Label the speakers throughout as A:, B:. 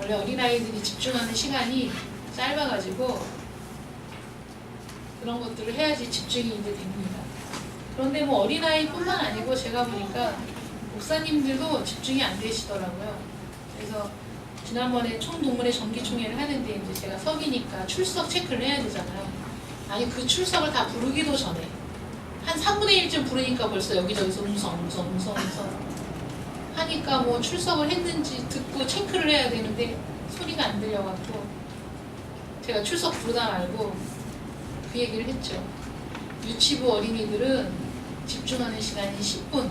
A: 원래 어린아이들이 집중하는 시간이 짧아가지고 그런 것들을 해야지 집중이 이제 됩니다. 그런데 뭐 어린아이뿐만 아니고 제가 보니까 목사님들도 집중이 안 되시더라고요. 그래서 지난번에 총동문회 정기총회를 하는데 이제 제가 석이니까 출석 체크를 해야 되잖아요. 아니 그 출석을 다 부르기도 전에 한 3분의 1쯤 부르니까 벌써 여기저기서 음성 하니까 뭐 출석을 했는지 듣고 체크를 해야 되는데 소리가 안 들려갖고 제가 출석 부르다 말고 그 얘기를 했죠. 유치부 어린이들은 집중하는 시간이 10분,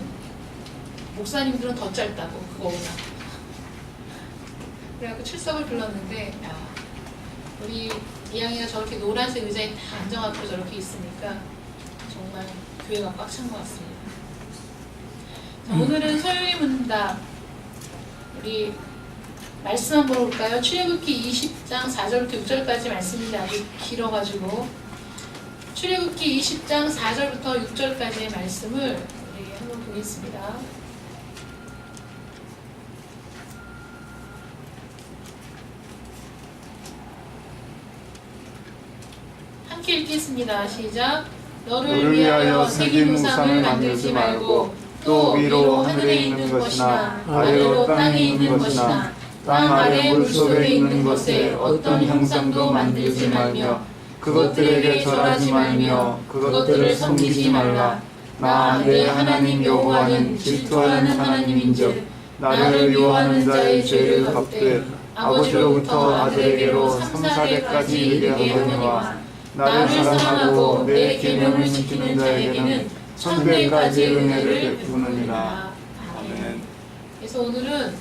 A: 목사님들은 더 짧다고 그거보다. 그래갖고 출석을 불렀는데 우리 이양이가 저렇게 노란색 의자에 다 앉아갖고 저렇게 있으니까 정말 교회가 꽉 찬 것 같습니다. 자, 오늘은 소요의 문답 우리 말씀 한번 볼까요? 출애굽기 20장 4절부터 6절까지 말씀인데 아주 길어가지고 출애굽기 20장 4절부터 6절까지의 말씀을 우리 한번 보겠습니다. 함께 읽겠습니다. 시작. 너를 위하여 새긴 우상을 만들지 말고 또 위로 하늘에 있는 것이나 아래로 땅에 있는 것이나 땅 아래 물속에 있는 것에 어떤 형상도 만들지 말며 그것들에게 절하지 말며 그것들을 섬기지 말라. 나 내 하나님 여호와는 질투하는 하나님인즉 나를 미워하는 자의 죄를 갚되 아버지로부터 아들에게로 3, 4대까지 이르게 하거니와 나를 사랑하고 내 계명을 지키는 자에게는 1000배까지 은혜를 베푸느니라. 아멘. 그래서 오늘은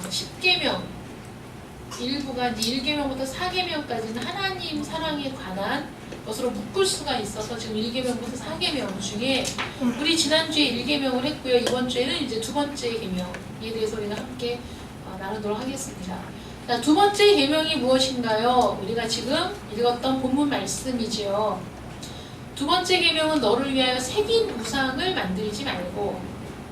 A: 10계명 일부가 1계명부터 4계명까지는 하나님 사랑에 관한 것으로 묶을 수가 있어서 지금 1계명부터 4계명 중에 우리 지난주에 1계명을 했고요. 이번 주에는 이제 두 번째 계명에 대해서 우리가 함께 나누도록 하겠습니다. 자, 두 번째 계명이 무엇인가요? 우리가 지금 읽었던 본문 말씀이지요. 두 번째 계명은 너를 위하여 새긴 우상을 만들지 말고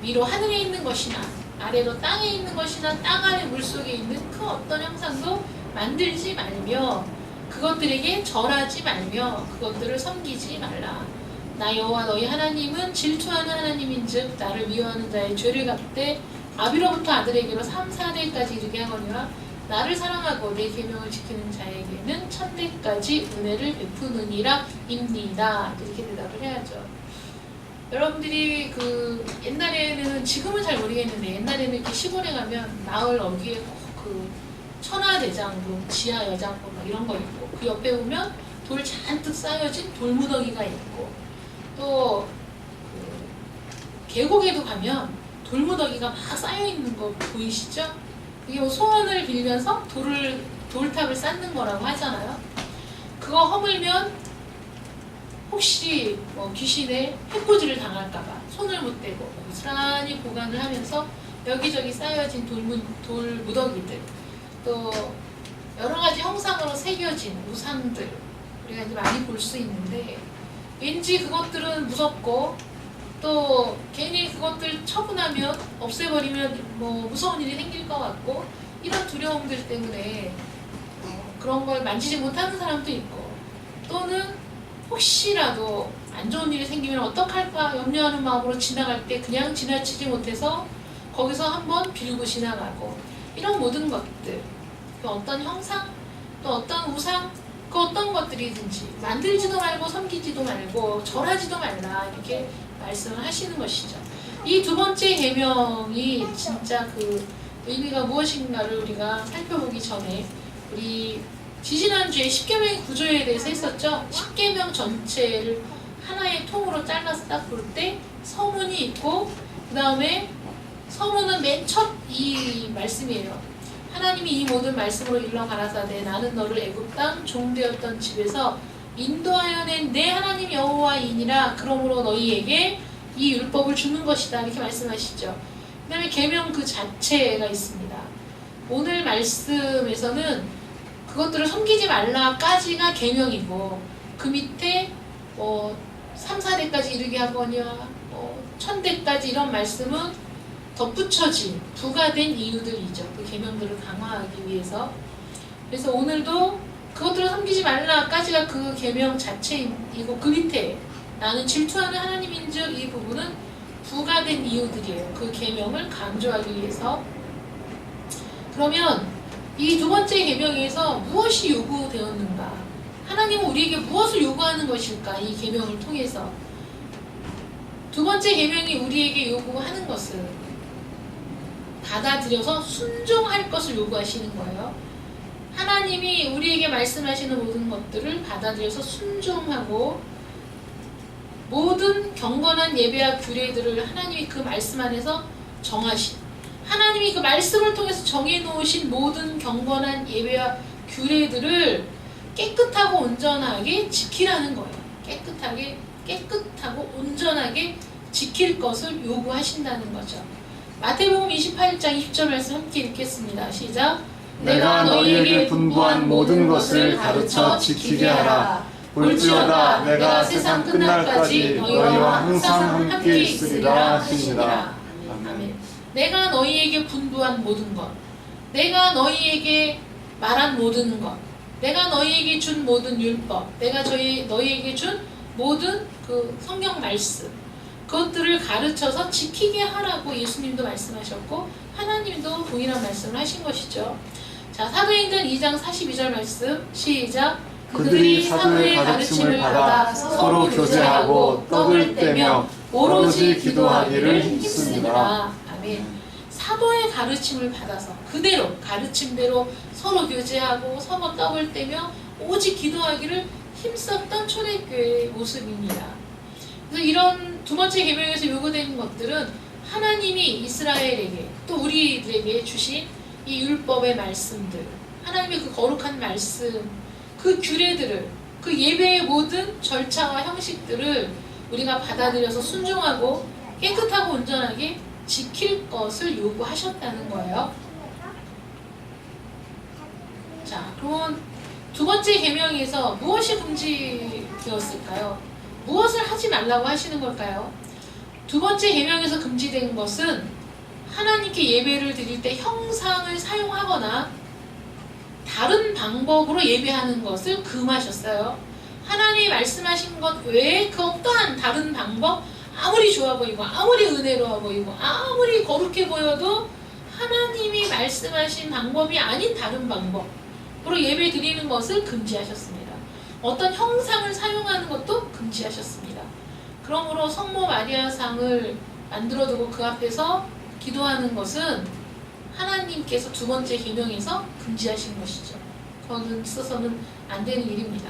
A: 위로 하늘에 있는 것이나 아래로 땅에 있는 것이나 땅 아래 물속에 있는 그 어떤 형상도 만들지 말며 그것들에게 절하지 말며 그것들을 섬기지 말라. 나 여호와 너희 하나님은 질투하는 하나님인즉 나를 미워하는 자의 죄를 갚되 아비로부터 아들에게로 3, 4대까지 이르게 하거니와 나를 사랑하고 내 계명을 지키는 자에게는 1000대까지 은혜를 베푸느니라 입니다. 이렇게 대답을 해야죠. 여러분들이 그 옛날에는 지금은 잘 모르겠는데 옛날에는 이렇게 시골에 가면 마을 어귀에 그 천하대장군, 지하여장군 막 이런 거 있고 그 옆에 보면 돌 잔뜩 쌓여진 돌무더기가 있고 또 그 계곡에도 가면 돌무더기가 막 쌓여 있는 거 보이시죠? 이게 뭐 소원을 빌면서 돌탑을 쌓는 거라고 하잖아요. 그거 허물면 혹시 뭐 귀신의 해코지를 당할까봐 손을 못 대고 고스란히 보관을 하면서 여기저기 쌓여진 돌 무더기들 또 여러 가지 형상으로 새겨진 우상들 우리가 이제 많이 볼 수 있는데 왠지 그것들은 무섭고 또 괜히 그것들 처분하면 없애버리면 뭐 무서운 일이 생길 것 같고 이런 두려움들 때문에 그런 걸 만지지 못하는 사람도 있고 또는 혹시라도 안 좋은 일이 생기면 어떡할까 염려하는 마음으로 지나갈 때 그냥 지나치지 못해서 거기서 한번 빌고 지나가고 이런 모든 것들 그 어떤 형상 또 어떤 우상 그 어떤 것들이든지 만들지도 말고 섬기지도 말고 절하지도 말라 이렇게 말씀을 하시는 것이죠. 이 두 번째 계명이 진짜 그 의미가 무엇인가를 우리가 살펴보기 전에 우리 지지난주에 10계명의 구조에 대해서 했었죠. 10계명 전체를 하나의 통으로 잘라서 딱 볼 때 서문이 있고 그 다음에 서문은 맨 첫 이 말씀이에요. 하나님이 이 모든 말씀으로 일러 가라사대 나는 너를 애굽 땅 종되었던 집에서 인도하여 낸 내 하나님 여호와이니라 그러므로 너희에게 이 율법을 주는 것이다 이렇게 말씀하시죠. 그 다음에 계명 그 자체가 있습니다. 오늘 말씀에서는 그것들을 섬기지 말라까지가 계명이고 그 밑에 3, 4대까지 이르게 하거니와 1000대까지 이런 말씀은 덧붙여진 부가된 이유들이죠. 그 계명들을 강화하기 위해서. 그래서 오늘도 그것들을 섬기지 말라까지가 그 계명 자체이고 그 밑에 나는 질투하는 하나님인즉 이 부분은 부가된 이유들이에요. 그 계명을 강조하기 위해서. 그러면 이 두 번째 계명에서 무엇이 요구되었는가? 하나님은 우리에게 무엇을 요구하는 것일까? 이 계명을 통해서 두 번째 계명이 우리에게 요구하는 것은 받아들여서 순종할 것을 요구하시는 거예요. 하나님이 우리에게 말씀하시는 모든 것들을 받아들여서 순종하고 모든 경건한 예배와 규례들을 하나님이 그 말씀 안에서 정하신, 하나님이 그 말씀을 통해서 정해놓으신 모든 경건한 예배와 규례들을 깨끗하고 온전하게 지키라는 거예요. 깨끗하고 온전하게 지킬 것을 요구하신다는 거죠. 마태복음 28장 20절 말씀 함께 읽겠습니다. 시작.
B: 내가 너희에게 분부한 모든 것을 가르쳐 지키게 하라. 볼지어다 내가 세상 끝날까지 너희와 항상 함께 있으리라 하시니라.
A: 아멘. 내가 너희에게 분부한 모든 것, 내가 너희에게 말한 모든 것, 내가 너희에게 준 모든 율법, 내가 너희에게 준 모든 그 성경 말씀, 그것들을 가르쳐서 지키게 하라고 예수님도 말씀하셨고 하나님도 동일한 말씀을 하신 것이죠. 자, 사도행전 2장 42절 말씀 시작. 그들이 사도의 가르침을 받아 서로 교제하고 떡을 떼며 오로지 기도하기를 힘쓰니라. 아멘. 사도의 가르침을 받아서 그대로 가르침대로 서로 교제하고 서로 떡을 떼며 오직 기도하기를 힘썼던 초대교회의 모습입니다. 그래서 이런 두 번째 계명에서 요구되는 것들은 하나님이 이스라엘에게 또 우리들에게 주신 이 율법의 말씀들, 하나님의 그 거룩한 말씀, 그 규례들을, 그 예배의 모든 절차와 형식들을 우리가 받아들여서 순종하고 깨끗하고 온전하게 지킬 것을 요구하셨다는 거예요. 자, 그럼 두 번째 계명에서 무엇이 금지되었을까요? 무엇을 하지 말라고 하시는 걸까요? 두 번째 계명에서 금지된 것은 하나님께 예배를 드릴 때 형상을 사용하거나 다른 방법으로 예배하는 것을 금하셨어요. 하나님이 말씀하신 것 외에 그 어떠한 다른 방법, 아무리 좋아 보이고 아무리 은혜로워 보이고 아무리 거룩해 보여도 하나님이 말씀하신 방법이 아닌 다른 방법으로 예배 드리는 것을 금지하셨습니다. 어떤 형상을 사용하는 것도 금지하셨습니다. 그러므로 성모 마리아상을 만들어두고 그 앞에서 기도하는 것은 하나님께서 두 번째 계명에서 금지하신 것이죠. 그거는 있어서는 안 되는 일입니다.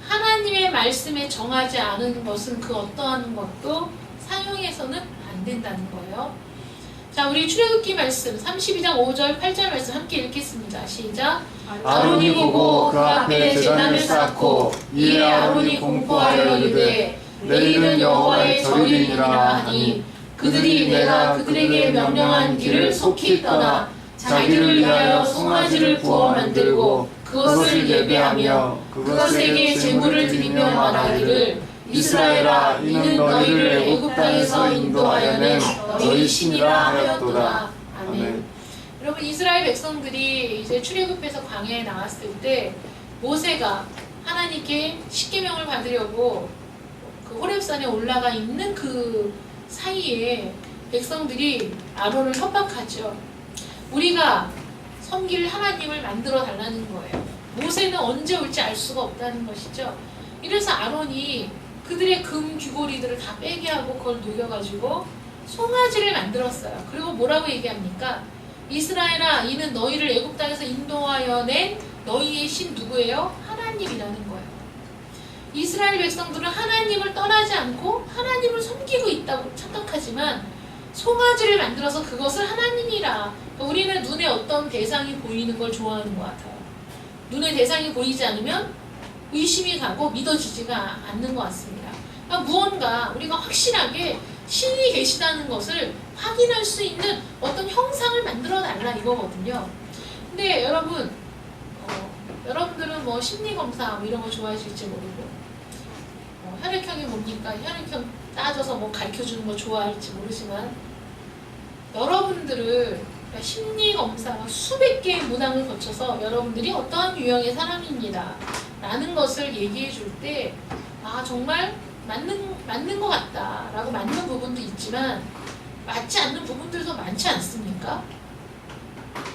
A: 하나님의 말씀에 정하지 않은 것은 그 어떠한 것도 사용해서는 안 된다는 거예요. 자, 우리 출애굽기 말씀 32장 5절 8절 말씀 함께 읽겠습니다. 시작.
B: 아론이 보고 그 앞에 제단을 쌓고 이에 아론이 공포하여 이르되 내일은 여호와의 절일이니라 하니 그들이 내가 그들에게 명령한 길을 속히 떠나 자기를 위하여 송아지를 구워 만들고 그것을 예배하며 그것에게 제물을 드리며 말하기를 이스라엘아 이는 너희를 애굽 땅에서 인도하여 낸 너희 신이라 하였도다.
A: 아멘. 여러분, 이스라엘 백성들이 이제 출애굽해서 광야에 나왔을 때 모세가 하나님께 십계명을 받으려고 그 호렙산에 올라가 있는 그 사이에 백성들이 아론을 협박하죠. 우리가 섬길 하나님을 만들어 달라는 거예요. 모세는 언제 올지 알 수가 없다는 것이죠. 이래서 아론이 그들의 금 귀고리들을 다 빼게 하고 그걸 녹여가지고 송아지를 만들었어요. 그리고 뭐라고 얘기합니까? 이스라엘아 이는 너희를 애굽 땅에서 인도하여 낸 너희의 신 누구예요? 하나님이라는 거예요. 이스라엘 백성들은 하나님을 떠나지 않고 하나님을 섬기고 있다고 착각하지만 송아지를 만들어서 그것을 하나님이라. 그러니까 우리는 눈에 어떤 대상이 보이는 걸 좋아하는 것 같아요. 눈에 대상이 보이지 않으면 의심이 가고 믿어지지가 않는 것 같습니다. 그러니까 무언가 우리가 확실하게 신이 계시다는 것을 확인할 수 있는 어떤 형상을 만들어 달라 이거거든요. 근데 여러분, 여러분들은 뭐 심리검사 뭐 이런 거 좋아하실지 모르고 혈액형이 뭡니까? 혈액형 따져서 뭐 가르쳐주는 거 좋아할지 모르지만 여러분들을 그러니까 심리 검사가 수백 개의 문항을 거쳐서 여러분들이 어떠한 유형의 사람입니다 라는 것을 얘기해 줄 때 아 정말 맞는 것 같다 라고 맞는 부분도 있지만 맞지 않는 부분들도 많지 않습니까?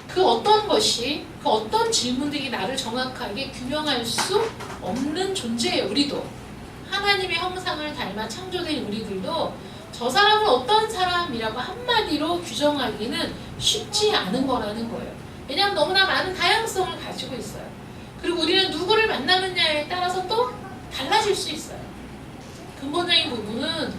A: 그 어떤 것이 그 어떤 질문들이 나를 정확하게 규명할 수 없는 존재예요. 우리도 하나님의 형상을 닮아 창조된 우리들도 저 사람은 어떤 사람이라고 한마디로 규정하기는 쉽지 않은 거라는 거예요. 왜냐하면 너무나 많은 다양성을 가지고 있어요. 그리고 우리는 누구를 만나느냐에 따라서 또 달라질 수 있어요. 근본적인 부분은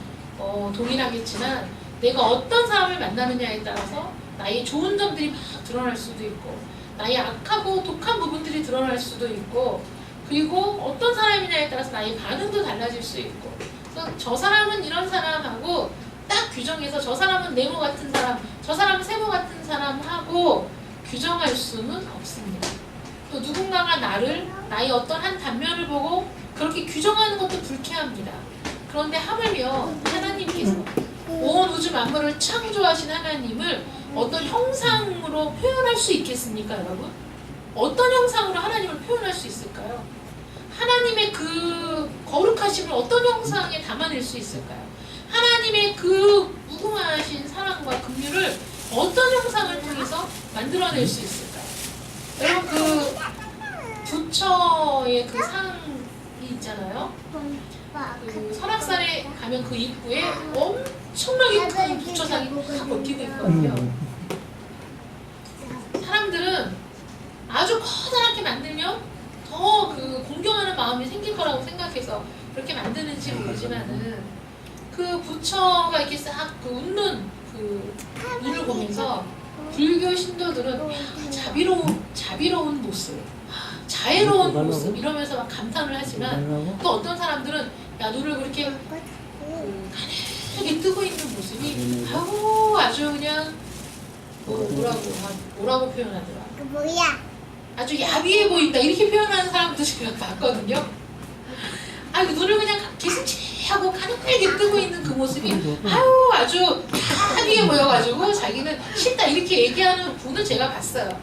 A: 동일하겠지만 내가 어떤 사람을 만나느냐에 따라서 나의 좋은 점들이 막 드러날 수도 있고 나의 악하고 독한 부분들이 드러날 수도 있고 그리고 어떤 사람이냐에 따라서 나의 반응도 달라질 수 있고 그래서 저 사람은 이런 사람하고 딱 규정해서 저 사람은 네모 같은 사람 저 사람은 세모 같은 사람하고 규정할 수는 없습니다. 또 누군가가 나의 어떤 한 단면을 보고 그렇게 규정하는 것도 불쾌합니다. 그런데 하물며 하나님께서 온 우주 만물을 창조하신 하나님을 어떤 형상으로 표현할 수 있겠습니까, 여러분? 어떤 형상으로 하나님을 표현할 수 있을까요? 하나님의 그 거룩하심을 어떤 형상에 담아낼 수 있을까요? 하나님의 그 무궁하신 사랑과 긍휼을 어떤 형상을 통해서 만들어낼 수 있을까요? 여러분 그 부처의 그 상이 있잖아요. 그 설악산에 가면 그 입구에 엄청나게 큰 부처상이 딱 얽히고 있거든요. 사람들은 아주 커다랗게 만들면 더 그 공경하는 마음이 생길 거라고 생각해서 그렇게 만드는지 모르지만은 그 부처가 이렇게 싹 그 웃는 그 눈을 보면서 불교 신도들은 자비로운 모습, 자애로운 모습 이러면서 막 감탄을 하지만 또 어떤 사람들은 야 눈을 그렇게 가늘게 뜨고 있는 모습이 아주 그냥 뭐라고 표현하더라.
C: 뭐야?
A: 아주 야비해 보인다 이렇게 표현하는 사람도 제가 봤거든요. 아, 그 눈을 그냥 계속 하고 가늘게 뜨고 있는 그 모습이 아주 야비해 보여가지고 자기는 싫다 이렇게 얘기하는 분을 제가 봤어요.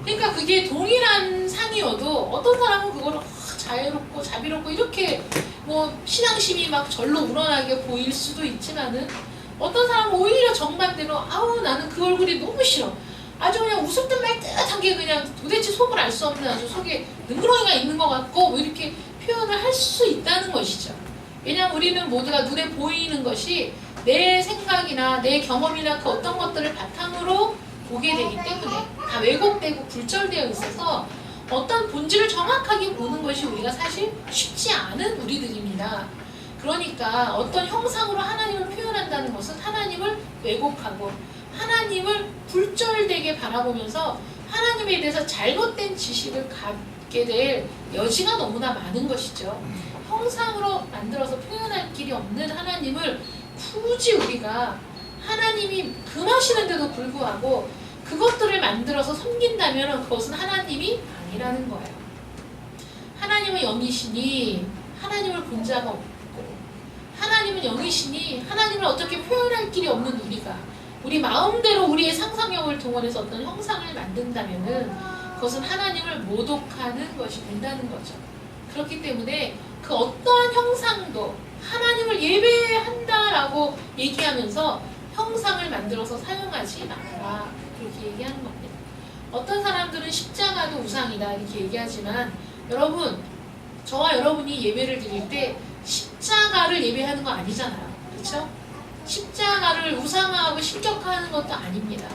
A: 그러니까 그게 동일한 상이어도 어떤 사람은 그거를 자애롭고 자비롭고 이렇게 뭐 신앙심이 막 절로 우러나게 보일 수도 있지만은 어떤 사람은 오히려 정반대로 나는 그 얼굴이 너무 싫어. 아주 그냥 웃을 듯 말 듯한 게 그냥 도대체 속을 알 수 없는 아주 속에 능그러기가 있는 것 같고 뭐 이렇게 표현을 할 수 있다는 것이죠. 왜냐하면 우리는 모두가 눈에 보이는 것이 내 생각이나 내 경험이나 그 어떤 것들을 바탕으로 보게 되기 때문에 다 왜곡되고 굴절되어 있어서 어떤 본질을 정확하게 보는 것이 우리가 사실 쉽지 않은 우리들입니다. 그러니까 어떤 형상으로 하나님을 표현한다는 것은 하나님을 왜곡하고 하나님을 굴절되게 바라보면서 하나님에 대해서 잘못된 지식을 갖게 될 여지가 너무나 많은 것이죠. 형상으로 만들어서 표현할 길이 없는 하나님을 굳이 우리가 하나님이 금하시는데도 불구하고 그것들을 만들어서 섬긴다면 그것은 하나님이 아니라는 거예요. 하나님은 영이시니 하나님을 본 자가 없고 하나님은 영이시니 하나님을 어떻게 표현할 길이 없는 우리 마음대로 우리의 상상력을 동원해서 어떤 형상을 만든다면은 그것은 하나님을 모독하는 것이 된다는 거죠. 그렇기 때문에 그 어떠한 형상도 하나님을 예배한다라고 얘기하면서 형상을 만들어서 사용하지 말아라 그렇게 얘기하는 겁니다. 어떤 사람들은 십자가도 우상이다 이렇게 얘기하지만 여러분 저와 여러분이 예배를 드릴 때 십자가를 예배하는 거 아니잖아요. 그렇죠? 십자가를 우상화하고 신격화하는 것도 아닙니다.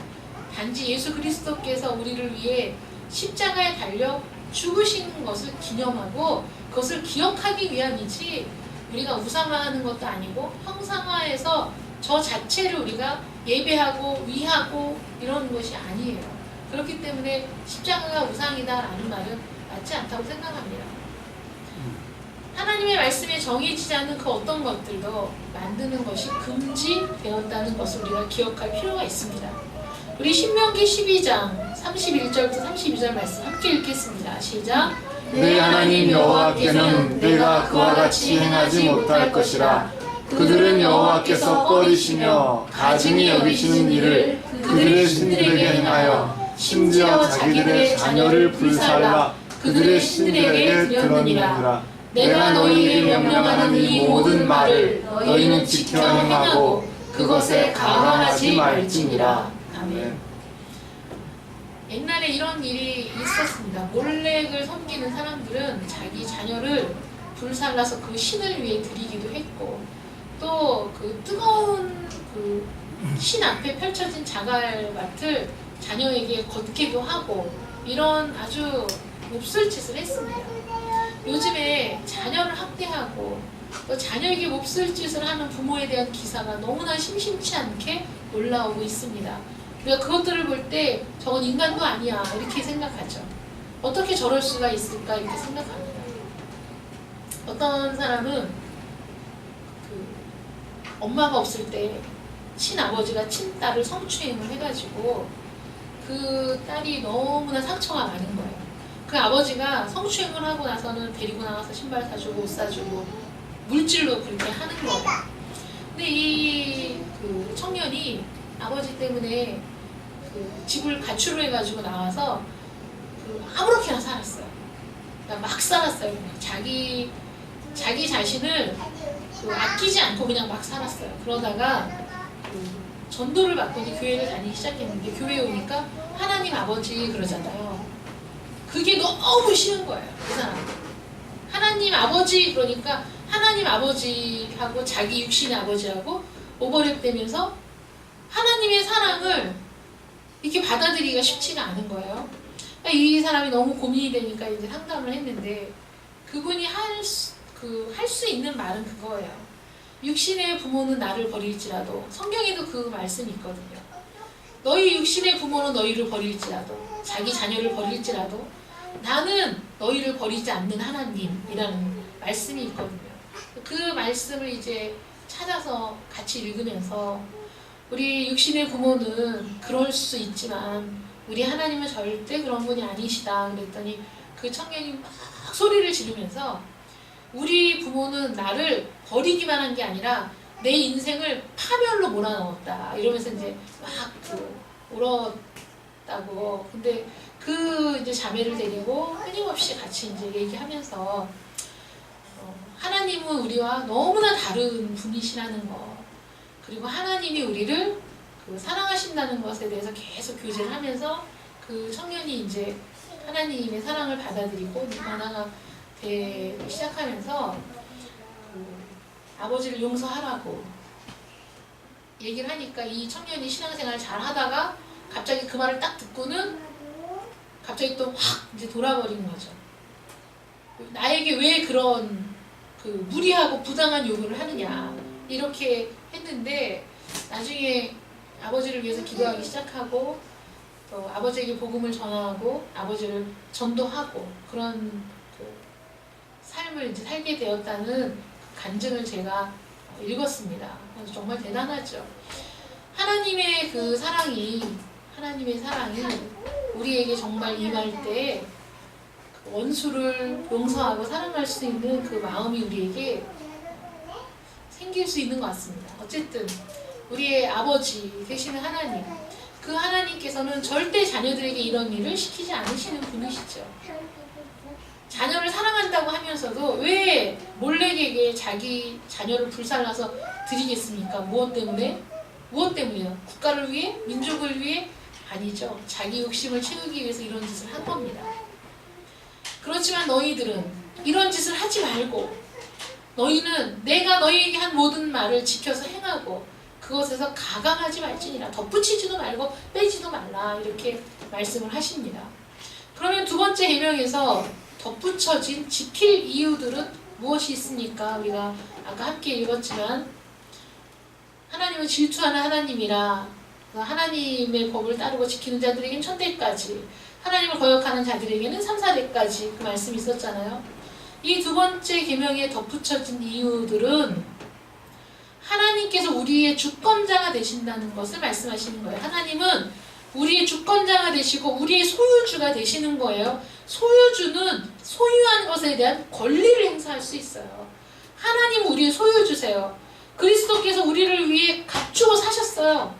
A: 단지 예수 그리스도께서 우리를 위해 십자가에 달려 죽으신 것을 기념하고 그것을 기억하기 위함이지 우리가 우상화하는 것도 아니고 형상화해서 저 자체를 우리가 예배하고 위하고 이런 것이 아니에요. 그렇기 때문에 십자가가 우상이다라는 말은 맞지 않다고 생각합니다. 하나님의 말씀에 정해지지 않는 그 어떤 것들도 만드는 것이 금지되었다는 것을 우리가 기억할 필요가 있습니다. 우리 신명기 12장 31절부터 32절 말씀 함께 읽겠습니다. 시작.
B: 내 하나님 여호와께는 내가 그와 같이 행하지 못할 것이라 그들은 여호와께서 꺼리시며 가증히 여기시는 일을 그들의 신들에게 행하여 심지어 자기들의 자녀를 불살라 그들의 신들에게 드러내니라. 내가 너희에게 명령하는 이 모든 말을 너희는 지켜 행하고 그것에 가망하지 말지니라.
A: 아멘. 옛날에 이런 일이 있었습니다. 몰렉을 섬기는 사람들은 자기 자녀를 불살라서 그 신을 위해 드리기도 했고, 또 그 뜨거운 그 신 앞에 펼쳐진 자갈밭을 자녀에게 걷기도 하고, 이런 아주 몹쓸 짓을 했습니다. 요즘에 자녀를 학대하고 또 자녀에게 몹쓸 짓을 하는 부모에 대한 기사가 너무나 심심치 않게 올라오고 있습니다. 우리가 그것들을 볼 때 저건 인간도 아니야 이렇게 생각하죠. 어떻게 저럴 수가 있을까 이렇게 생각합니다. 어떤 사람은 그 엄마가 없을 때 친아버지가 친딸을 성추행을 해가지고 그 딸이 너무나 상처가 많은 거예요. 그 아버지가 성추행을 하고 나서는 데리고 나가서 신발 사주고 옷 사주고 물질로 그렇게 하는 거예요. 근데 이 그 청년이 아버지 때문에 그 집을 가출을 해가지고 나와서 그 아무렇게나 살았어요. 그러니까 막 살았어요. 그냥 자기 자신을 그 아끼지 않고 그냥 막 살았어요. 그러다가 그 전도를 받고 이제 교회를 다니기 시작했는데 교회에 오니까 하나님 아버지 그러잖아요. 그게 너무 싫은 거예요. 그 사람. 하나님 아버지 그러니까 하나님 아버지하고 자기 육신의 아버지하고 오버랩되면서 하나님의 사랑을 이렇게 받아들이기가 쉽지가 않은 거예요. 그러니까 이 사람이 너무 고민이 되니까 이제 상담을 했는데 그분이 할 수 있는 말은 그거예요. 육신의 부모는 나를 버릴지라도, 성경에도 그 말씀이 있거든요. 너희 육신의 부모는 너희를 버릴지라도, 자기 자녀를 버릴지라도 나는 너희를 버리지 않는 하나님이라는 말씀이 있거든요. 그 말씀을 이제 찾아서 같이 읽으면서 우리 육신의 부모는 그럴 수 있지만 우리 하나님은 절대 그런 분이 아니시다 그랬더니 그 청년이 막 소리를 지르면서 우리 부모는 나를 버리기만 한 게 아니라 내 인생을 파멸로 몰아넣었다 이러면서 이제 막 울었다고. 근데 그 이제 자매를 데리고 끊임없이 같이 이제 얘기하면서 하나님은 우리와 너무나 다른 분이시라는 거, 그리고 하나님이 우리를 그 사랑하신다는 것에 대해서 계속 교제를 하면서 그 청년이 이제 하나님의 사랑을 받아들이고 변화가 되기 시작하면서 그 아버지를 용서하라고 얘기를 하니까 이 청년이 신앙생활을 잘 하다가 갑자기 그 말을 딱 듣고는 갑자기 또 확 이제 돌아버린 거죠. 나에게 왜 그런 그 무리하고 부당한 요구를 하느냐 이렇게 했는데 나중에 아버지를 위해서 기도하기 시작하고 또 아버지에게 복음을 전하고 아버지를 전도하고 그런 그 삶을 이제 살게 되었다는 그 간증을 제가 읽었습니다. 그래서 정말 대단하죠. 하나님의 사랑이 우리에게 정말 임할 때 원수를 용서하고 사랑할 수 있는 그 마음이 우리에게 생길 수 있는 것 같습니다. 어쨌든 우리의 아버지 되시는 하나님, 그 하나님께서는 절대 자녀들에게 이런 일을 시키지 않으시는 분이시죠. 자녀를 사랑한다고 하면서도 왜 몰렉에게 자기 자녀를 불살라서 드리겠습니까? 무엇 때문에? 무엇 때문에요? 국가를 위해? 민족을 위해? 아니죠. 자기 욕심을 채우기 위해서 이런 짓을 한 겁니다. 그렇지만 너희들은 이런 짓을 하지 말고 너희는 내가 너희에게 한 모든 말을 지켜서 행하고 그것에서 가감하지 말지니라. 덧붙이지도 말고 빼지도 말라 이렇게 말씀을 하십니다. 그러면 두 번째 계명에서 덧붙여진 지킬 이유들은 무엇이 있습니까? 우리가 아까 함께 읽었지만 하나님은 질투하는 하나님이라 하나님의 법을 따르고 지키는 자들에게는 천대까지, 하나님을 거역하는 자들에게는 3, 4대까지 그 말씀이 있었잖아요. 이 두 번째 계명에 덧붙여진 이유들은 하나님께서 우리의 주권자가 되신다는 것을 말씀하시는 거예요. 하나님은 우리의 주권자가 되시고 우리의 소유주가 되시는 거예요. 소유주는 소유한 것에 대한 권리를 행사할 수 있어요. 하나님은 우리의 소유주세요. 그리스도께서 우리를 위해 값주고 사셨어요.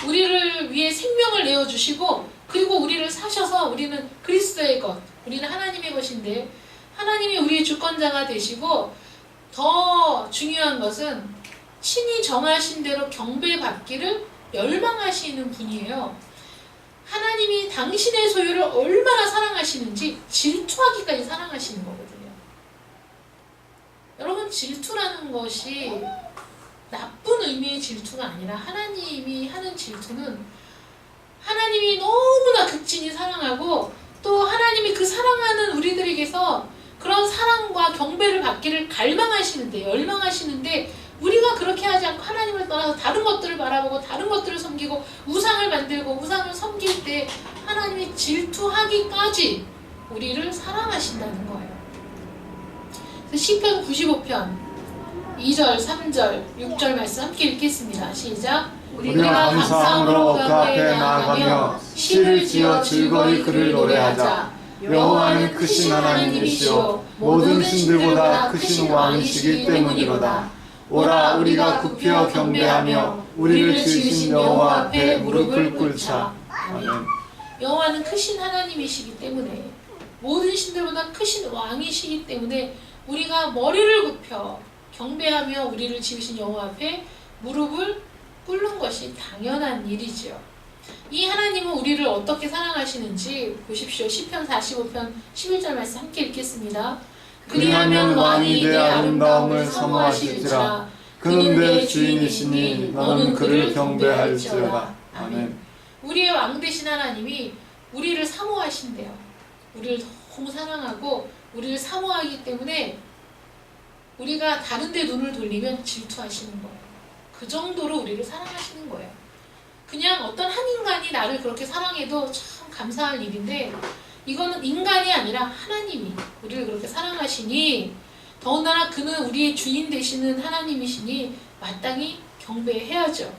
A: 우리를 위해 생명을 내어주시고 그리고 우리를 사셔서 우리는 그리스도의 것, 우리는 하나님의 것인데 하나님이 우리의 주권자가 되시고 더 중요한 것은 친히 정하신 대로 경배받기를 열망하시는 분이에요. 하나님이 당신의 소유를 얼마나 사랑하시는지 질투하기까지 사랑하시는 거거든요. 여러분, 질투라는 것이 나쁜 의미의 질투가 아니라 하나님이 하는 질투는 하나님이 너무나 극진히 사랑하고 또 하나님이 그 사랑하는 우리들에게서 그런 사랑과 경배를 받기를 갈망하시는데, 열망하시는데 우리가 그렇게 하지 않고 하나님을 떠나서 다른 것들을 바라보고 다른 것들을 섬기고 우상을 만들고 우상을 섬길 때 하나님이 질투하기까지 우리를 사랑하신다는 거예요. 시편 95편 2절, 3절, 6절 말씀 함께 읽겠습니다. 시작.
B: 우리가 감사함으로 그 앞에 나아가며 시를 지어 즐거이 그를 노래하자. 여호와는 크신 하나님이시오 모든 신들보다 크신 왕이시기 때문이로다. 오라 우리가 굽혀 경배하며 우리를 지으신 여호와 앞에 무릎을 꿇자. 아멘.
A: 여호와는 크신 하나님이시기 때문에 모든 신들보다 크신 왕이시기 때문에 우리가 머리를 굽혀 경배하며 우리를 지으신 여호와 앞에 무릎을 꿇는 것이 당연한 일이지요. 이 하나님은 우리를 어떻게 사랑하시는지 보십시오. 시편 45편 11절 말씀 함께 읽겠습니다. 그리하면 왕이 내 아름다움을 사모하실지라 그는 내 주인이시니 너는 그를 경배할지어다. 아멘. 우리의 왕 되신 하나님이 우리를 사모하신대요. 우리를 너무 사랑하고 우리를 사모하기 때문에 우리가 다른 데 눈을 돌리면 질투하시는 거예요. 그 정도로 우리를 사랑하시는 거예요. 그냥 어떤 한 인간이 나를 그렇게 사랑해도 참 감사할 일인데 이거는 인간이 아니라 하나님이 우리를 그렇게 사랑하시니 더군다나 그는 우리의 주인 되시는 하나님이시니 마땅히 경배해야죠.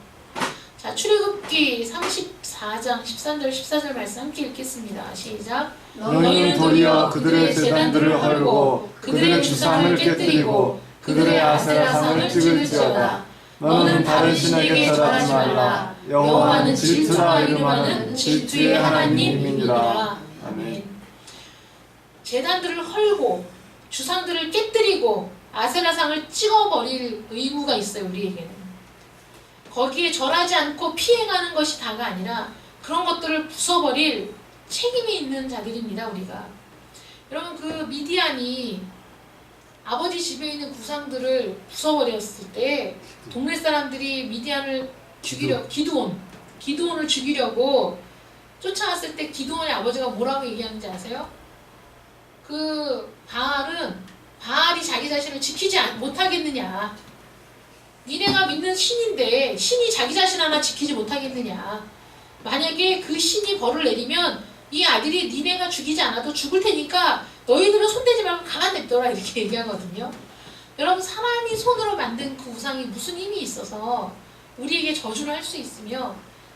A: 자, 출애굽기 34장 13절 14절 말씀 함께 읽겠습니다. 시작.
B: 너희는 도리어 그들의 제단들을 헐고 그들의 주상을 깨뜨리고 그들의 아세라상을 찍을지어다. 너는 다른 신에게 절하지 말라. 여호와는 질투라 이름하는 질투의 하나님이니라. 아멘.
A: 제단들을 헐고 주상들을 깨뜨리고 아세라상을 찍어버릴 의무가 있어요. 우리에게는. 거기에 절하지 않고 피해가는 것이 다가 아니라 그런 것들을 부숴버릴 책임이 있는 자들입니다. 우리가. 여러분, 그 미디안이 아버지 집에 있는 구상들을 부숴버렸을 때 동네 사람들이 미디안을 죽이려 기드온을 죽이려고 쫓아왔을 때 기드온의 아버지가 뭐라고 얘기하는지 아세요? 그 바알이 자기 자신을 지키지 못하겠느냐. 니네가 믿는 신인데 신이 자기 자신 하나 지키지 못하겠느냐. 만약에 그 신이 벌을 내리면 이 아들이 니네가 죽이지 않아도 죽을 테니까 너희들은 손대지 말고 가만 냅둬라 이렇게 얘기하거든요. 여러분, 사람이 손으로 만든 그 우상이 무슨 힘이 있어서 우리에게 저주를 할 수 있으며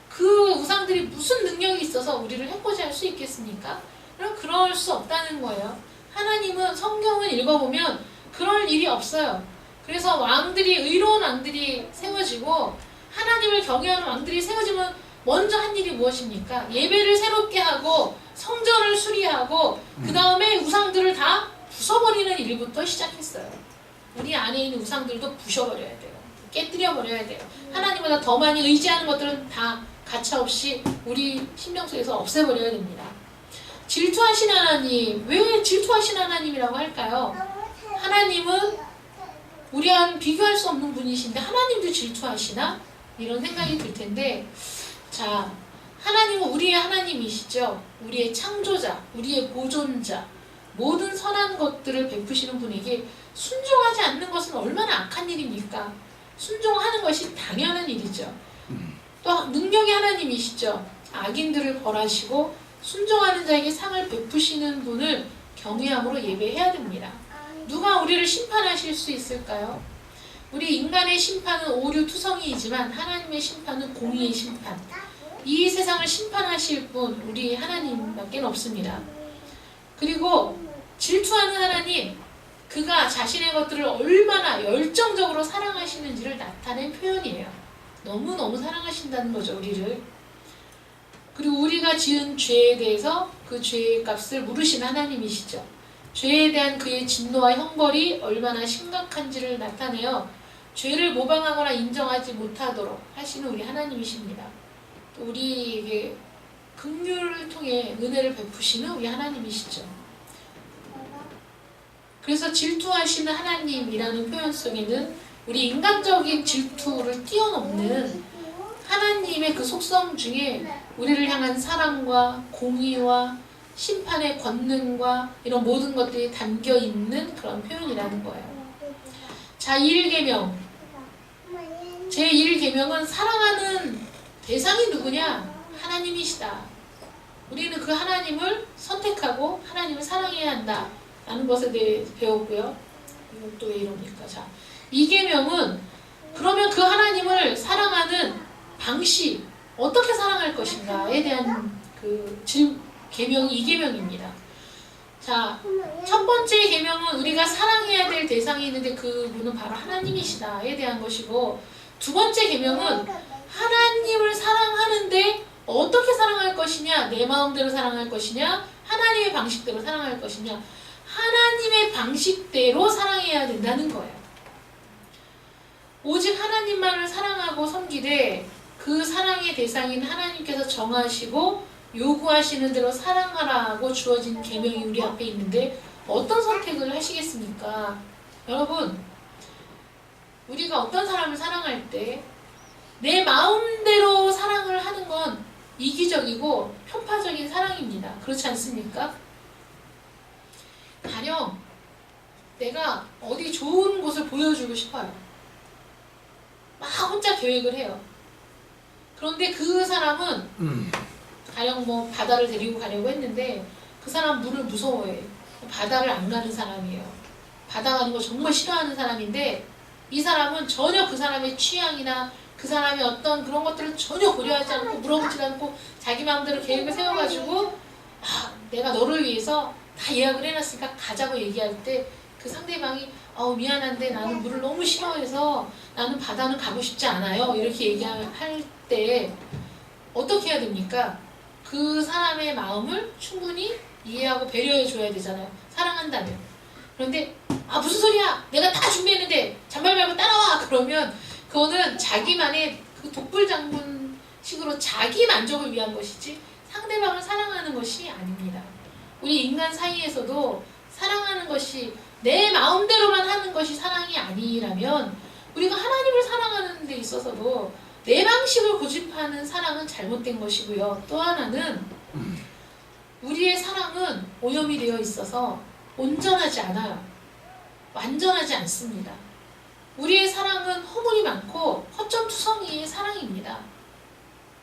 A: 그 우상들이 무슨 능력이 있어서 우리를 해코지할 수 있겠습니까? 여러분, 그럴 수 없다는 거예요. 하나님은 성경을 읽어보면 그럴 일이 없어요. 그래서 왕들이 의로운 왕들이 세워지고 하나님을 경외하는 왕들이 세워지면 먼저 한 일이 무엇입니까? 예배를 새롭게 하고 성전을 수리하고 그 다음에 우상들을 다 부숴버리는 일부터 시작했어요. 우리 안에 있는 우상들도 부셔버려야 돼요. 깨뜨려버려야 돼요. 하나님보다 더 많이 의지하는 것들은 다 가차없이 우리 심령 속에서 없애버려야 됩니다. 질투하신 하나님, 왜 질투하신 하나님이라고 할까요? 하나님은 우리와는 비교할 수 없는 분이신데 하나님도 질투하시나? 이런 생각이 들 텐데, 자, 하나님은 우리의 하나님이시죠. 우리의 창조자, 우리의 보존자, 모든 선한 것들을 베푸시는 분에게 순종하지 않는 것은 얼마나 악한 일입니까? 순종하는 것이 당연한 일이죠. 또 능력의 하나님이시죠. 악인들을 벌하시고 순종하는 자에게 상을 베푸시는 분을 경외함으로 예배해야 됩니다. 누가 우리를 심판하실 수 있을까요? 우리 인간의 심판은 오류투성이이지만 하나님의 심판은 공의의 심판. 이 세상을 심판하실 분 우리 하나님밖에 없습니다. 그리고 질투하는 하나님, 그가 자신의 것들을 얼마나 열정적으로 사랑하시는지를 나타낸 표현이에요. 너무너무 사랑하신다는 거죠, 우리를. 그리고 우리가 지은 죄에 대해서 그 죄의 값을 물으신 하나님이시죠. 죄에 대한 그의 진노와 형벌이 얼마나 심각한지를 나타내어 죄를 모방하거나 인정하지 못하도록 하시는 우리 하나님이십니다. 또 우리에게 긍휼을 통해 은혜를 베푸시는 우리 하나님이시죠. 그래서 질투하시는 하나님이라는 표현 속에는 우리 인간적인 질투를 뛰어넘는 하나님의 그 속성 중에 우리를 향한 사랑과 공의와 심판의 권능과 이런 모든 것들이 담겨 있는 그런 표현이라는 거예요. 자, 1계명. 제1계명은 사랑하는 대상이 누구냐? 하나님이시다. 우리는 그 하나님을 선택하고 하나님을 사랑해야 한다 라는 것에 대해 배웠고요. 이건 또 왜 이럽니까? 자, 2계명은 그러면 그 하나님을 사랑하는 방식, 어떻게 사랑할 것인가에 대한 그 계명이 2계명입니다. 자, 첫 번째 계명은 우리가 사랑해야 될 대상이 있는데 그분은 바로 하나님이시다에 대한 것이고, 두 번째 계명은 하나님을 사랑하는데 어떻게 사랑할 것이냐, 내 마음대로 사랑할 것이냐, 하나님의 방식대로 사랑할 것이냐, 하나님의 방식대로 사랑해야 된다는 거예요. 오직 하나님만을 사랑하고 섬기되 그 사랑의 대상인 하나님께서 정하시고 요구하시는 대로 사랑하라고 주어진 계명이 우리 앞에 있는데 어떤 선택을 하시겠습니까? 여러분, 우리가 어떤 사람을 사랑할 때 내 마음대로 사랑을 하는 건 이기적이고 편파적인 사랑입니다. 그렇지 않습니까? 가령 내가 어디 좋은 곳을 보여주고 싶어요. 막 혼자 계획을 해요. 그런데 그 사람은 가령 뭐 바다를 데리고 가려고 했는데 그 사람 물을 무서워해. 바다를 안 가는 사람이에요. 바다 가는 거 정말 싫어하는 사람인데 이 사람은 전혀 그 사람의 취향이나 그 사람의 어떤 그런 것들을 전혀 고려하지 않고 물어보지 않고 자기 마음대로 계획을 세워가지고 내가 너를 위해서 다 예약을 해놨으니까 가자고 얘기할 때 그 상대방이 미안한데 나는 물을 너무 싫어해서 나는 바다는 가고 싶지 않아요. 이렇게 얘기할 때 어떻게 해야 됩니까? 그 사람의 마음을 충분히 이해하고 배려해 줘야 되잖아요. 사랑한다면. 그런데 무슨 소리야? 내가 다 준비했는데 잔말 말고 따라와! 그러면 그거는 자기만의 그 독불장군식으로 자기 만족을 위한 것이지 상대방을 사랑하는 것이 아닙니다. 우리 인간 사이에서도 사랑하는 것이 내 마음대로만 하는 것이 사랑이 아니라면 우리가 하나님을 사랑하는 데 있어서도 내 방식을 고집하는 사랑은 잘못된 것이고요. 또 하나는 우리의 사랑은 오염이 되어 있어서 온전하지 않아요. 완전하지 않습니다. 우리의 사랑은 허물이 많고 허점투성이의 사랑입니다.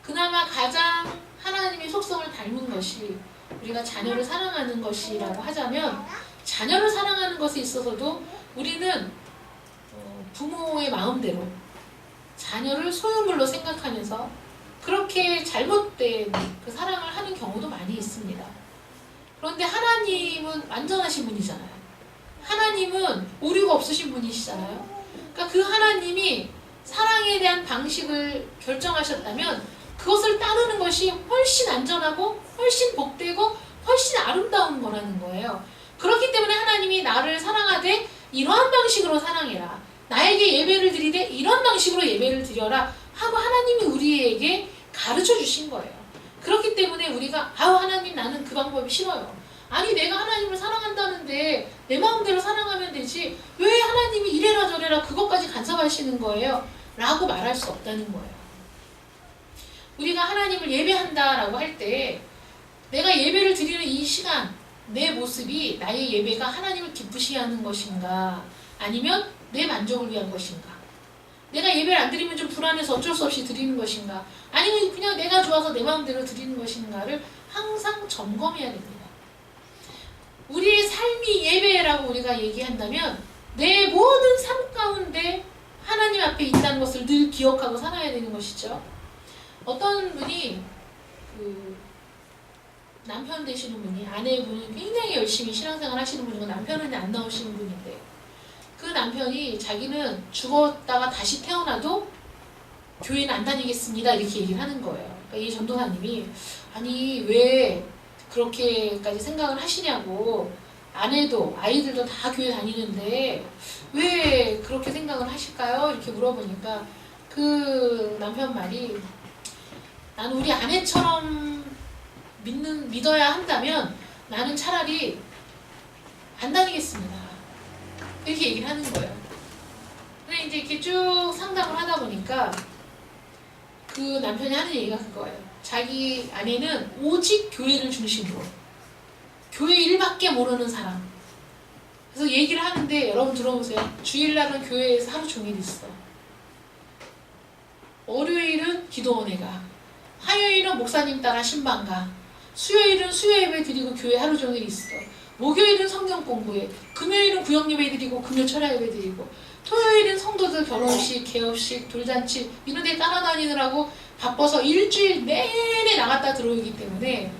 A: 그나마 가장 하나님의 속성을 닮은 것이 우리가 자녀를 사랑하는 것이라고 하자면 자녀를 사랑하는 것에 있어서도 우리는 부모의 마음대로 자녀를 소유물로 생각하면서 그렇게 잘못된 그 사랑을 하는 경우도 많이 있습니다. 그런데 하나님은 완전하신 분이잖아요. 하나님은 오류가 없으신 분이시잖아요. 그러니까 그 하나님이 사랑에 대한 방식을 결정하셨다면 그것을 따르는 것이 훨씬 안전하고 훨씬 복되고 훨씬 아름다운 거라는 거예요. 그렇기 때문에 하나님이 나를 사랑하되 이러한 방식으로 사랑해라. 나에게 예배를 드리되 이런 방식으로 예배를 드려라 하고 하나님이 우리에게 가르쳐 주신 거예요. 그렇기 때문에 우리가 하나님 나는 그 방법이 싫어요. 아니 내가 하나님을 사랑한다는데 내 마음대로 사랑하면 되지 왜 하나님이 이래라 저래라 그것까지 간섭하시는 거예요? 라고 말할 수 없다는 거예요. 우리가 하나님을 예배한다라고 할 때 내가 예배를 드리는 이 시간 내 모습이 나의 예배가 하나님을 기쁘시게 하는 것인가 아니면 내 만족을 위한 것인가 내가 예배를 안 드리면 좀 불안해서 어쩔 수 없이 드리는 것인가 아니면 그냥 내가 좋아서 내 마음대로 드리는 것인가를 항상 점검해야 됩니다. 우리의 삶이 예배라고 우리가 얘기한다면 내 모든 삶 가운데 하나님 앞에 있다는 것을 늘 기억하고 살아야 되는 것이죠. 어떤 분이 남편 되시는 분이, 아내분은 굉장히 열심히 신앙생활 하시는 분이고 남편은 안 나오시는 분인데, 그 남편이 자기는 죽었다가 다시 태어나도 교회는 안 다니겠습니다 이렇게 얘기를 하는 거예요. 그러니까 이 전도사님이 아니 왜 그렇게까지 생각을 하시냐고, 아내도 아이들도 다 교회 다니는데 왜 그렇게 생각을 하실까요? 이렇게 물어보니까 그 남편 말이, 나는 우리 아내처럼 믿어야 한다면 나는 차라리 안 다니겠습니다 이렇게 얘기를 하는 거예요. 근데 이제 이렇게 쭉 상담을 하다 보니까 그 남편이 하는 얘기가 그거예요. 자기 아내는 오직 교회를 중심으로, 교회 일밖에 모르는 사람. 그래서 얘기를 하는데 여러분 들어보세요. 주일날은 교회에서 하루 종일 있어. 월요일은 기도원에 가. 화요일은 목사님 따라 신방 가. 수요일은 수요 예배 드리고 교회 하루 종일 있어. 목요일은 성경 공부해. 금요일은 구역 예배 드리고 금요 철야 예배 드리고. 토요일은 성도들 결혼식, 개업식, 돌잔치 이런 데 따라다니느라고 바빠서 일주일 내내 나갔다 들어오기 때문에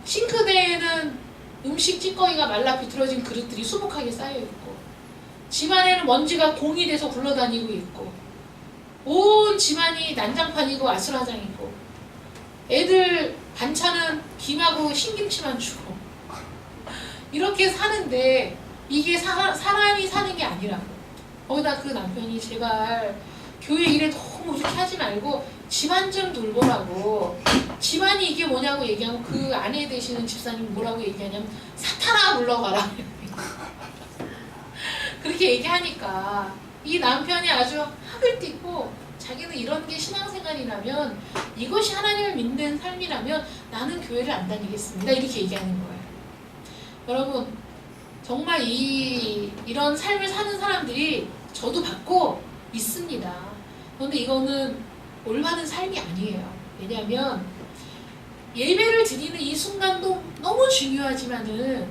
A: 싱크대에는 음식 찌꺼기가 말라 비틀어진 그릇들이 수북하게 쌓여있고, 집안에는 먼지가 공이 돼서 굴러다니고 있고, 온 집안이 난장판이고 아수라장이고, 애들 반찬은 김하고 신김치만 주고, 이렇게 사는데 이게 사람이 사는 게 아니라고. 거기다 그 남편이 제발 교회 일에 너무 그렇게 하지 말고 집안 좀 돌보라고. 집안이 이게 뭐냐고 얘기하면 그 아내 되시는 집사님이 뭐라고 얘기하냐면 사탄아 물러가라 그렇게 얘기하니까 이 남편이 아주 학을 띠고, 자기는 이런 게 신앙생활이라면, 이것이 하나님을 믿는 삶이라면 나는 교회를 안 다니겠습니다 이렇게 얘기하는 거예요. 여러분 정말 이런 삶을 사는 사람들이 저도 받고 있습니다. 그런데 이거는 올바른 삶이 아니에요. 왜냐하면 예배를 드리는 이 순간도 너무 중요하지만은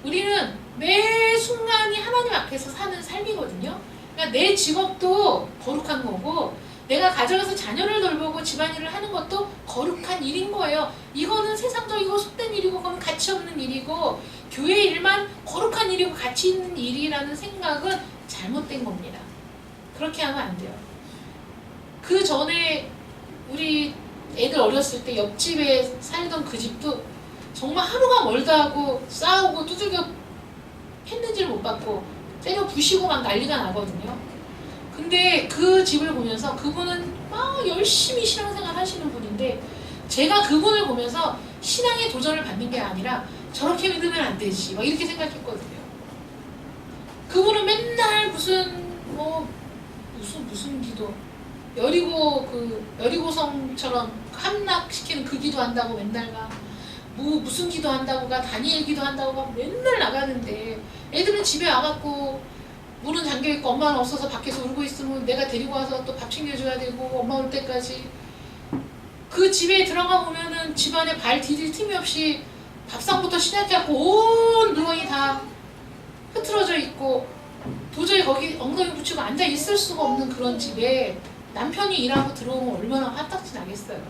A: 우리는 매 순간이 하나님 앞에서 사는 삶이거든요. 그러니까 내 직업도 거룩한 거고, 내가 가정에서 자녀를 돌보고 집안일을 하는 것도 거룩한 일인 거예요. 이거는 세상적이고 속된 일이고 그건 가치 없는 일이고, 교회 일만 거룩한 일이고 가치 있는 일이라는 생각은 잘못된 겁니다. 그렇게 하면 안 돼요. 그 전에 우리 애들 어렸을 때 옆집에 살던 그 집도 정말 하루가 멀다 하고 싸우고 두들겨 팼는지를 못 받고 때려 부시고 막 난리가 나거든요. 근데 그 집을 보면서 그분은 막 열심히 신앙생활 하시는 분인데, 제가 그분을 보면서 신앙의 도전을 받는 게 아니라 저렇게 믿으면 안 되지 막 이렇게 생각했거든요. 그분은 맨날 무슨 기도, 여리고성처럼 함락시키는 그 기도한다고 맨날 가, 무슨 기도한다고 가, 다니엘 기도한다고 가, 맨날 나가는데 애들은 집에 와갖고 문은 잠겨있고 엄마는 없어서 밖에서 울고 있으면 내가 데리고 와서 또 밥 챙겨줘야 되고, 엄마 올 때까지 그 집에 들어가 보면은 집안에 발 디딜 틈이 없이 밥상부터 시작해갖고 온 물건이 다 흐트러져 있고, 도저히 거기 엉덩이 붙이고 앉아 있을 수가 없는 그런 집에 남편이 일하고 들어오면 얼마나 화딱지 나겠어요.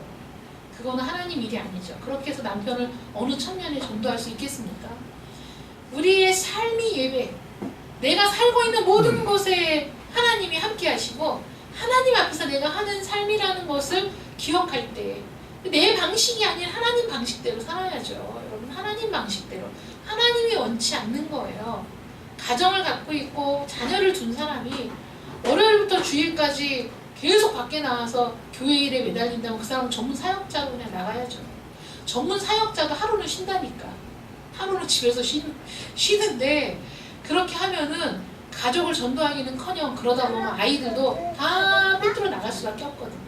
A: 그거는 하나님 일이 아니죠. 그렇게 해서 남편을 어느 천년에 전도할 수 있겠습니까? 우리의 삶이 예배, 내가 살고 있는 모든 곳에 하나님이 함께 하시고, 하나님 앞에서 내가 하는 삶이라는 것을 기억할 때 내 방식이 아닌 하나님 방식대로 살아야죠. 여러분, 하나님 방식대로. 하나님이 원치 않는 거예요. 가정을 갖고 있고 자녀를 둔 사람이 월요일부터 주일까지 계속 밖에 나와서 교회 일에 매달린다면 그 사람은 전문 사역자로 그냥 나가야죠. 전문 사역자도 하루는 쉰다니까. 하루는 집에서 쉬는데, 그렇게 하면은 가족을 전도하기는커녕 그러다 보면 아이들도 다 삐뚤어 나갈 수밖에 없거든요.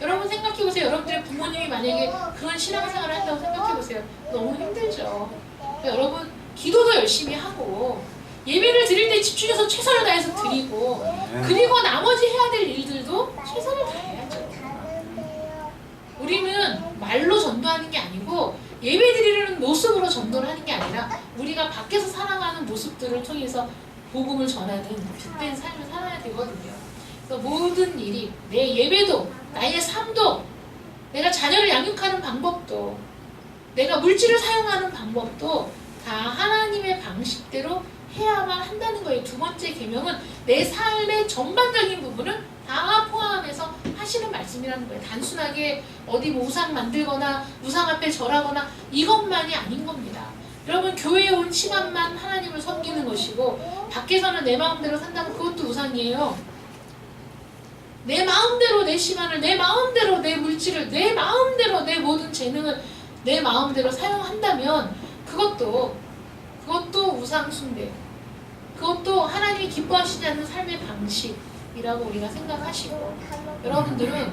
A: 여러분 생각해보세요. 여러분들의 부모님이 만약에 그런 신앙생활을 한다고 생각해보세요. 너무 힘들죠. 그러니까 여러분 기도도 열심히 하고 예배를 드릴 때 집중해서 최선을 다해서 드리고, 그리고 나머지 해야 될 일들도 최선을 다해야죠. 우리는 말로 전도하는 게 아니고 예배 드리는 모습으로 전도를 하는 게 아니라 우리가 밖에서 살아가는 모습들을 통해서 복음을 전하는 빛된 삶을 살아야 되거든요. 그래서 모든 일이, 내 예배도, 나의 삶도, 내가 자녀를 양육하는 방법도 내가 물질을 사용하는 방법도 다 하나님의 방식대로 해야만 한다는 거예요. 두 번째 계명은 내 삶의 전반적인 부분을 다 포함해서 하시는 말씀이라는 거예요. 단순하게 어디 뭐 우상 만들거나 우상 앞에 절하거나 이것만이 아닌 겁니다. 여러분 교회에 온 시간만 하나님을 섬기는 것이고 밖에서는 내 마음대로 산다면 그것도 우상이에요. 내 마음대로 내 시간을, 내 마음대로 내 물질을, 내 마음대로 내 모든 재능을 내 마음대로 사용한다면 그것도 우상 숭배, 그것도 하나님이 기뻐하시지 않는 삶의 방식이라고 우리가 생각하시고, 여러분들은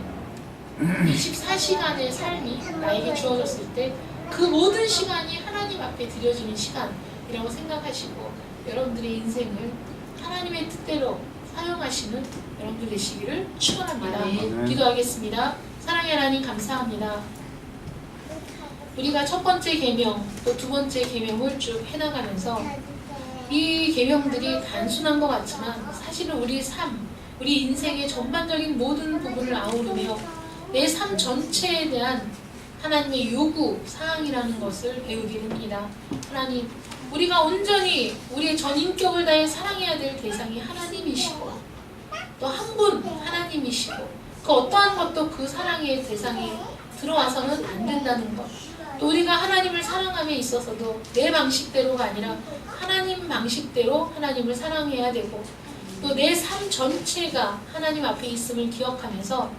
A: 24시간의 삶이 나에게 주어졌을 때 그 모든 시간이 하나님 앞에 드려지는 시간이라고 생각하시고 여러분들의 인생을 하나님의 뜻대로 사용하시는 여러분들 되시기를 축원합니다.
B: 아멘.
A: 기도하겠습니다. 사랑의 하나님 감사합니다. 우리가 첫 번째 계명 또 두 번째 계명을 쭉 해나가면서 이 계명들이 단순한 것 같지만 사실은 우리 삶, 우리 인생의 전반적인 모든 부분을 아우르며 내 삶 전체에 대한 하나님의 요구 사항이라는 것을 배우게 됩니다. 하나님, 우리가 온전히 우리의 전 인격을 다해 사랑해야 될 대상이 하나님이시고 또 한 분 하나님이시고 그 어떠한 것도 그 사랑의 대상에 들어와서는 안 된다는 것, 또 우리가 하나님을 사랑함에 있어서도 내 방식대로가 아니라 하나님 방식대로 하나님을 사랑해야 되고 또 내 삶 전체가 하나님 앞에 있음을 기억하면서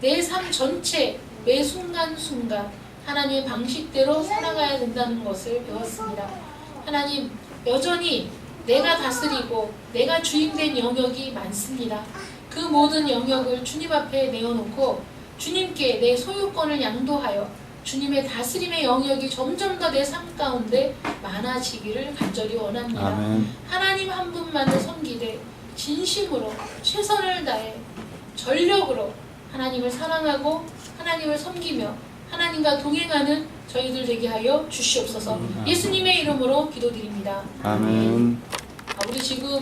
A: 내 삶 전체 매 순간순간 하나님의 방식대로 살아가야 된다는 것을 배웠습니다. 하나님, 여전히 내가 다스리고 내가 주임된 영역이 많습니다. 그 모든 영역을 주님 앞에 내어놓고 주님께 내 소유권을 양도하여 주님의 다스림의 영역이 점점 더 내 삶 가운데 많아지기를 간절히 원합니다.
B: 아멘.
A: 하나님 한 분만을 섬기되 진심으로 최선을 다해 전력으로 하나님을 사랑하고 하나님을 섬기며 하나님과 동행하는 저희들 되게 하여 주시옵소서. 예수님의 이름으로 기도드립니다.
B: 아멘.
A: 우리 지금